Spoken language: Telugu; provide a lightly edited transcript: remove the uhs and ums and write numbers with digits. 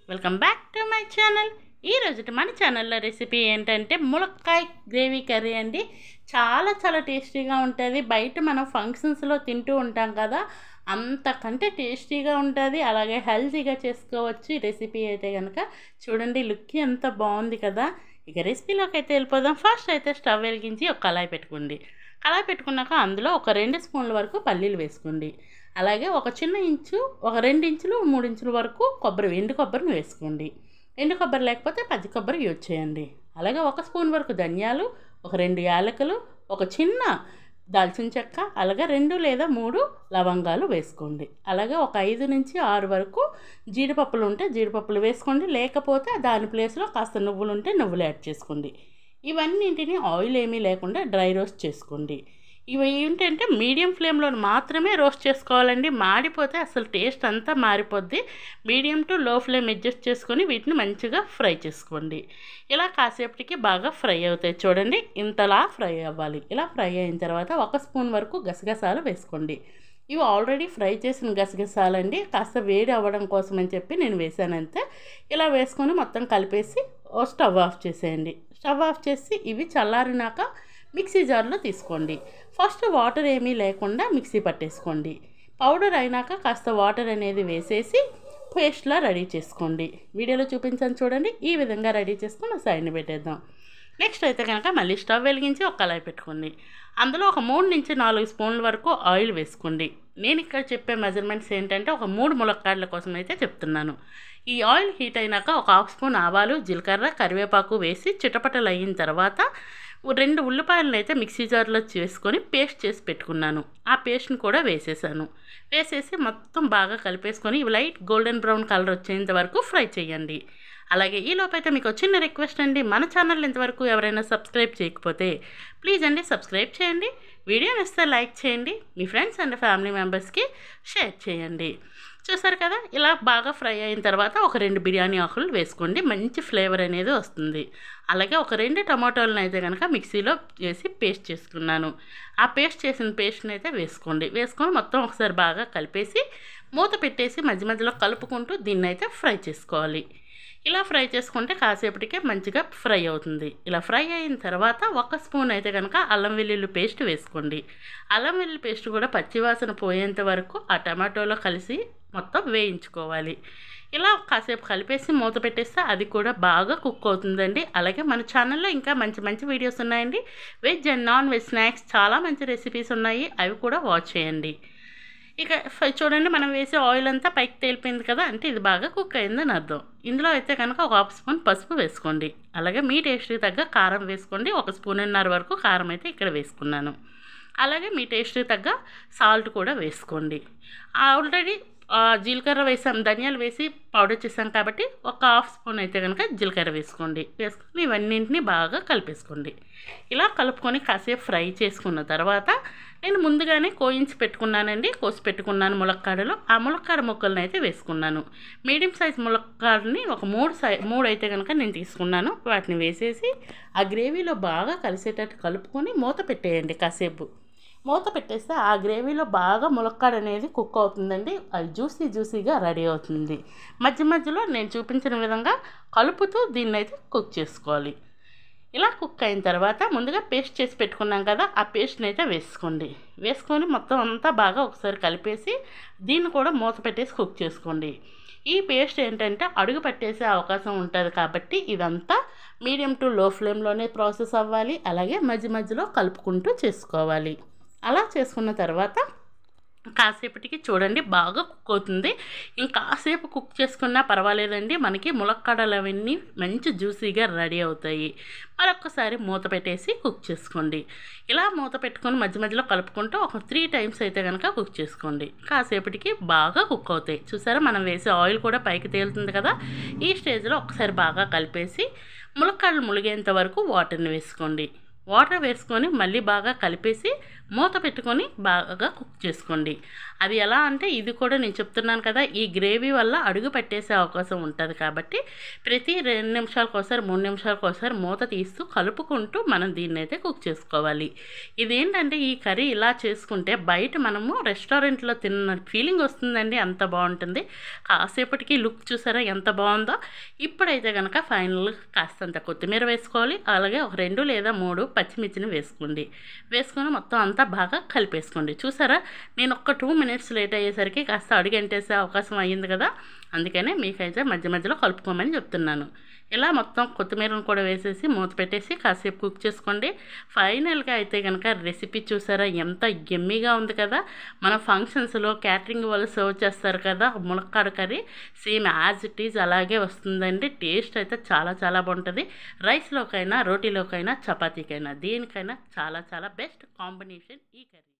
Welcome back to my channel. ఈరోజు మన ఛానల్లో రెసిపీ ఏంటంటే ములక్కాయ గ్రేవీ కర్రీ అండి. చాలా టేస్టీగా ఉంటుంది. బయట మనం ఫంక్షన్స్లో తింటూ ఉంటాం కదా, అంతకంటే టేస్టీగా ఉంటుంది. అలాగే హెల్తీగా చేసుకోవచ్చు ఈ రెసిపీ అయితే కనుక. చూడండి లుక్ ఎంత బాగుంది కదా. ఇక రెసిపీలోకి అయితే వెళ్ళిపోదాం. ఫస్ట్ అయితే స్టవ్ వెలిగించి ఒక కళాయి పెట్టుకోండి. కళాయి పెట్టుకున్నాక అందులో ఒక 2 స్పూన్ల వరకు పల్లీలు వేసుకోండి. అలాగే ఒక చిన్న ఇంచు, ఒక 2 ఇంచులు 3 ఇంచుల వరకు ఎండు కొబ్బరిని వేసుకోండి. ఎండు కొబ్బరి లేకపోతే పచ్చి కొబ్బరి యూజ్ చేయండి. అలాగే 1 స్పూన్ వరకు ధనియాలు, ఒక 2 యాలకులు, ఒక చిన్న దాల్చిన చెక్క, అలాగే 2 లేదా 3 లవంగాలు వేసుకోండి. అలాగే ఒక 5 నుంచి 6 వరకు జీడిపప్పులు ఉంటే జీడిపప్పులు వేసుకోండి. లేకపోతే దాని ప్లేస్లో కాస్త నువ్వులు ఉంటే నువ్వులు యాడ్ చేసుకోండి. ఇవన్నింటినీ ఆయిల్ ఏమీ లేకుండా డ్రై రోస్ట్ చేసుకోండి. ఇవి ఏంటంటే మీడియం ఫ్లేమ్లో మాత్రమే రోస్ట్ చేసుకోవాలండి. మాడిపోతే అసలు టేస్ట్ అంతా మారిపోద్ది. మీడియం టు లో ఫ్లేమ్ అడ్జస్ట్ చేసుకొని వీటిని మంచిగా ఫ్రై చేసుకోండి. ఇలా కాసేపటికి బాగా ఫ్రై అవుతాయి. చూడండి ఇంతలా ఫ్రై అవ్వాలి. ఇలా ఫ్రై అయిన తర్వాత 1 స్పూన్ వరకు గసగసాలు వేసుకోండి. ఇవి ఆల్రెడీ ఫ్రై చేసిన గసగసాలండి. కాస్త వేడి అవ్వడం కోసం అని చెప్పి నేను వేసానంతే. ఇలా వేసుకొని మొత్తం కలిపేసి స్టవ్ ఆఫ్ చేసేయండి. స్టవ్ ఆఫ్ చేసి ఇవి చల్లారినాక మిక్సీ జార్లో తీసుకోండి. ఫస్ట్ వాటర్ ఏమీ లేకుండా మిక్సీ పట్టేసుకోండి. పౌడర్ అయినాక కాస్త వాటర్ అనేది వేసేసి పేస్ట్లా రెడీ చేసుకోండి. వీడియోలో చూపించాను చూడండి. ఈ విధంగా రెడీ చేసుకొని సైడ్ని పెట్టేద్దాం. నెక్స్ట్ అయితే కనుక మళ్ళీ స్టవ్ వెలిగించి ఒక కళాయి పెట్టుకోండి. అందులో ఒక 3 నుంచి 4 స్పూన్ల వరకు ఆయిల్ వేసుకోండి. నేను ఇక్కడ చెప్పే మెజర్మెంట్స్ ఏంటంటే ఒక 3 ములక్కాడల కోసం అయితే చెప్తున్నాను. ఈ ఆయిల్ హీట్ అయినాక ఒక 1/2 స్పూన్ ఆవాలు, జీలకర్ర, కరివేపాకు వేసి చిటపటలు అయిన తర్వాత 2 ఉల్లిపాయలను అయితే మిక్సీ జార్లో వేసుకొని పేస్ట్ చేసి పెట్టుకున్నాను. ఆ పేస్ట్ని కూడా వేసేసాను. వేసేసి మొత్తం బాగా కలిపేసుకొని ఇవి లైట్ గోల్డెన్ బ్రౌన్ కలర్ వచ్చేంత వరకు ఫ్రై చేయండి. అలాగే ఈ లోపైతే మీకు చిన్న రిక్వెస్ట్ అండి, మన ఛానల్ ఇంతవరకు ఎవరైనా సబ్స్క్రైబ్ చేయకపోతే ప్లీజ్ అండి సబ్స్క్రైబ్ చేయండి. వీడియో నచ్చితే లైక్ చేయండి. మీ ఫ్రెండ్స్ అండ్ ఫ్యామిలీ మెంబర్స్కి షేర్ చేయండి. చూసారు కదా, ఇలా బాగా ఫ్రై అయిన తర్వాత ఒక 2 బిర్యానీ ఆకులు వేసుకోండి. మంచి ఫ్లేవర్ అనేది వస్తుంది. అలాగే ఒక 2 టమాటోలను అయితే కనుక మిక్సీలో వేసి పేస్ట్ చేసుకున్నాను. ఆ పేస్ట్ చేసిన పేస్ట్ని అయితే వేసుకోండి. వేసుకొని మొత్తం ఒకసారి బాగా కలిపేసి మూత పెట్టేసి మధ్య మధ్యలో కలుపుకుంటూ దీన్ని అయితే ఫ్రై చేసుకోవాలి. ఇలా ఫ్రై చేసుకుంటే కాసేపటికే మంచిగా ఫ్రై అవుతుంది. ఇలా ఫ్రై అయిన తర్వాత 1 స్పూన్ అయితే కనుక అల్లం వెల్లుల్లి పేస్ట్ వేసుకోండి. అల్లం వెల్లుల్లి పేస్ట్ కూడా పచ్చివాసన పోయేంత వరకు ఆ టమాటోలో కలిసి మొత్తం వేయించుకోవాలి. ఇలా కాసేపు కలిపేసి మూత పెట్టేస్తే అది కూడా బాగా కుక్ అవుతుందండి. అలాగే మన ఛానల్లో ఇంకా మంచి వీడియోస్ ఉన్నాయండి. Veg and non veg snacks చాలా మంచి రెసిపీస్ ఉన్నాయి. అవి కూడా వాచ్ చేయండి. ఇక చూడండి మనం వేసే ఆయిల్ అంతా పైకి తేలిపోయింది కదా, అంటే ఇది బాగా కుక్ అయిందని అర్థం. ఇందులో అయితే కనుక ఒక 1/2 స్పూన్ పసుపు వేసుకోండి. అలాగే మీ టేస్ట్కి తగ్గ కారం వేసుకోండి. 1 స్పూన్నర వరకు కారం అయితే ఇక్కడ వేసుకున్నాను. అలాగే మీ టేస్ట్కి తగ్గ సాల్ట్ కూడా వేసుకోండి. ఆల్రెడీ జీలకర్ర వేసాం, ధనియాలు వేసి పౌడర్ చేసాం కాబట్టి ఒక 1/2 స్పూన్ అయితే కనుక జీలకర్ర వేసుకోండి. వేసుకొని ఇవన్నింటినీ బాగా కలిపేసుకోండి. ఇలా కలుపుకొని కాసేపు ఫ్రై చేసుకున్న తర్వాత నేను ముందుగానే కోసి పెట్టుకున్నాను ములక్కాడలు. ఆ ములక్కాడ ముక్కలను అయితే వేసుకున్నాను. మీడియం సైజ్ ములక్కాడని ఒక 3 అయితే కనుక నేను తీసుకున్నాను. వాటిని వేసేసి ఆ గ్రేవీలో బాగా కలిసేటట్టు కలుపుకొని మూత పెట్టేయండి. కాసేపు మూత పెట్టేస్తే ఆ గ్రేవీలో బాగా ములక్కాడ అనేది కుక్ అవుతుందండి. అది జ్యూసీగా రెడీ అవుతుంది. మధ్యలో నేను చూపించిన విధంగా కలుపుతూ దీన్ని అయితే కుక్ చేసుకోవాలి. ఇలా కుక్ అయిన తర్వాత ముందుగా పేస్ట్ చేసి పెట్టుకున్నాం కదా, ఆ పేస్ట్ని అయితే వేసుకోండి. వేసుకొని మొత్తం అంతా బాగా ఒకసారి కలిపేసి దీన్ని కూడా మూత పెట్టేసి కుక్ చేసుకోండి. ఈ పేస్ట్ ఏంటంటే అడుగు పట్టేసే అవకాశం ఉంటుంది కాబట్టి ఇదంతా మీడియం టు లో ఫ్లేమ్లోనే ప్రాసెస్ అవ్వాలి. అలాగే మధ్యలో కలుపుకుంటూ చేసుకోవాలి. అలా చేసుకున్న తర్వాత కాసేపటికి చూడండి బాగా కుక్ అవుతుంది. ఇంకాసేపు కుక్ చేసుకున్నా పర్వాలేదండి, మనకి ములక్కాడలు అవన్నీ మంచి జ్యూసీగా రెడీ అవుతాయి. మరొకసారి మూత పెట్టేసి కుక్ చేసుకోండి. ఇలా మూత పెట్టుకొని మధ్యలో కలుపుకుంటూ ఒక 3 టైమ్స్ అయితే కనుక కుక్ చేసుకోండి. కాసేపటికి బాగా కుక్ అవుతాయి. చూసారా మనం వేసే ఆయిల్ కూడా పైకి తేలుతుంది కదా. ఈ స్టేజ్లో ఒకసారి బాగా కలిపేసి ములక్కాడలు ములిగేంత వరకు వాటర్ని వేసుకోండి. వాటర్ వేసుకొని మళ్ళీ బాగా కలిపేసి మూత పెట్టుకొని బాగా కుక్ చేసుకోండి. అది ఎలా అంటే ఇది కూడా నేను చెప్తున్నాను కదా, ఈ గ్రేవీ వల్ల అడుగు పెట్టేసే అవకాశం ఉంటుంది కాబట్టి ప్రతి 2 నిమిషాలకోసారి 3 నిమిషాలకోసారి మూత తీస్తూ కలుపుకుంటూ మనం దీన్ని అయితే కుక్ చేసుకోవాలి. ఇదేంటంటే ఈ కర్రీ ఇలా చేసుకుంటే బయట మనము రెస్టారెంట్లో తిన్న ఫీలింగ్ వస్తుందండి, అంత బాగుంటుంది. కాసేపటికి లుక్ చూసారా ఎంత బాగుందో. ఇప్పుడైతే కనుక ఫైనల్ కాస్తంత కొత్తిమీర వేసుకోవాలి. అలాగే ఒక 2 లేదా 3 పచ్చిమిర్చిని వేసుకోండి. వేసుకొని మొత్తం అంతా బాగా కలిపేసుకోండి. చూసారా, నేను ఒక్క 2 మినిట్స్ లేట్ అయ్యేసరికి కాస్త అడుగంటేసే అవకాశం అయ్యింది కదా, అందుకనే మీకైతే మధ్య మధ్యలో కలుపుకోమని చెప్తున్నాను. ఇలా మొత్తం కొత్తిమీరను కూడా వేసేసి మూత పెట్టేసి కాసేపు కుక్ చేసుకోండి. ఫైనల్గా అయితే కనుక రెసిపీ చూసారా ఎంత ఎమ్మీగా ఉంది కదా. మన ఫంక్షన్స్లో క్యాటరింగ్ వాళ్ళు సర్వ్ చేస్తారు కదా ములక్కాడ curry, same as it is అలాగే వస్తుందండి. టేస్ట్ అయితే చాలా చాలా బాగుంటుంది. రైస్లోకైనా, రోటీలోకైనా, చపాతీకైనా, దేనికైనా చాలా చాలా బెస్ట్ కాంబినేషన్ ఈ కర్రీ.